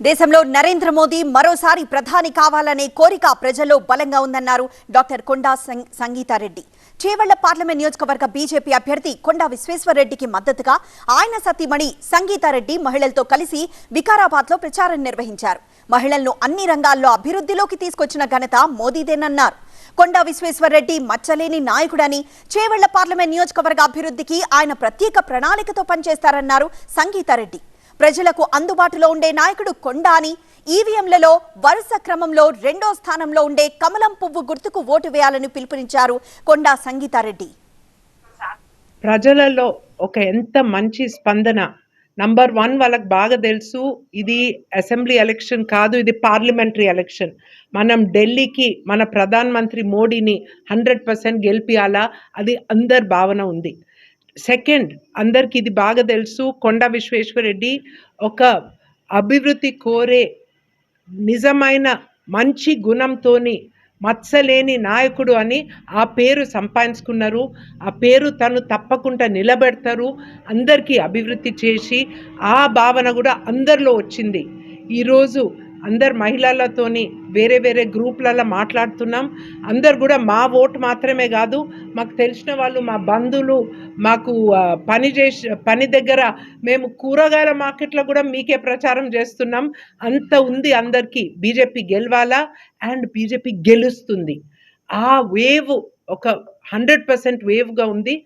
దేశంలో నరేంద్ర మోదీ మరోసారి ప్రధాని కావాలనే కోరిక ప్రజల్లో బలంగా ఉందన్నారు డాక్టర్ కొండా సంగీతారెడ్డి. చేవెళ్ల పార్లమెంట్ నియోజకవర్గ బీజేపీ అభ్యర్థి కొండా విశ్వేశ్వరరెడ్డికి మద్దతుగా ఆయన సతీమణి సంగీతారెడ్డి మహిళలతో కలిసి వికారాబాద్లో ప్రచారం నిర్వహించారు. మహిళలను అన్ని రంగాల్లో అభివృద్ధిలోకి తీసుకొచ్చిన ఘనత మోదీదేనన్నారు. కొండా విశ్వేశ్వరరెడ్డి మచ్చలేని నాయకుడని, చేవెళ్ల పార్లమెంట్ నియోజకవర్గ అభివృద్ధికి ఆయన ప్రత్యేక ప్రణాళికతో పనిచేస్తారన్నారు సంగీతారెడ్డి. ప్రజలకు అందుబాటులో ఉండే నాయకుడు కొండా అని, ఈవీఎంలలో వరుస క్రమంలో రెండో స్థానంలో ఉండే కమలం పువ్వు గుర్తుకు ఓటు వేయాలని పిలుపునిచ్చారు కొండా సంగీతారెడ్డి. ప్రజలలో ఒక ఎంత మంచి స్పందన. నంబర్ 1 వాళ్ళకి బాగా తెలుసు, ఇది అసెంబ్లీ ఎలక్షన్ కాదు, ఇది పార్లమెంటరీ ఎలక్షన్. మనం ఢిల్లీకి మన ప్రధానమంత్రి మోడీని 100% గెలిపియాలా, అది అందరి భావన ఉంది. సెకండ్, అందరికి ఇది బాగా తెలుసు, కొండా విశ్వేశ్వరరెడ్డి ఒక అభివృద్ధి కోరే నిజమైన మంచి గుణంతోని మత్సలేని నాయకుడు అని ఆ పేరు సంపాదించుకున్నారు. ఆ పేరు తను తప్పకుండా నిలబెడతారు, అందరికీ అభివృద్ధి చేసి. ఆ భావన కూడా అందరిలో వచ్చింది. ఈరోజు అందరు మహిళలతోని వేరే వేరే గ్రూప్లలో మాట్లాడుతున్నాం. అందరు కూడా మా ఓటు మాత్రమే కాదు, మాకు తెలిసిన వాళ్ళు, మా బంధువులు, మాకు పని దగ్గర మేము కూరగాయల మార్కెట్లో కూడా మీకే ప్రచారం చేస్తున్నాం. అంత ఉంది అందరికీ. బీజేపీ గెలవాలా అండ్ బీజేపీ గెలుస్తుంది. ఆ వేవ్ ఒక 100% వేవ్గా ఉంది.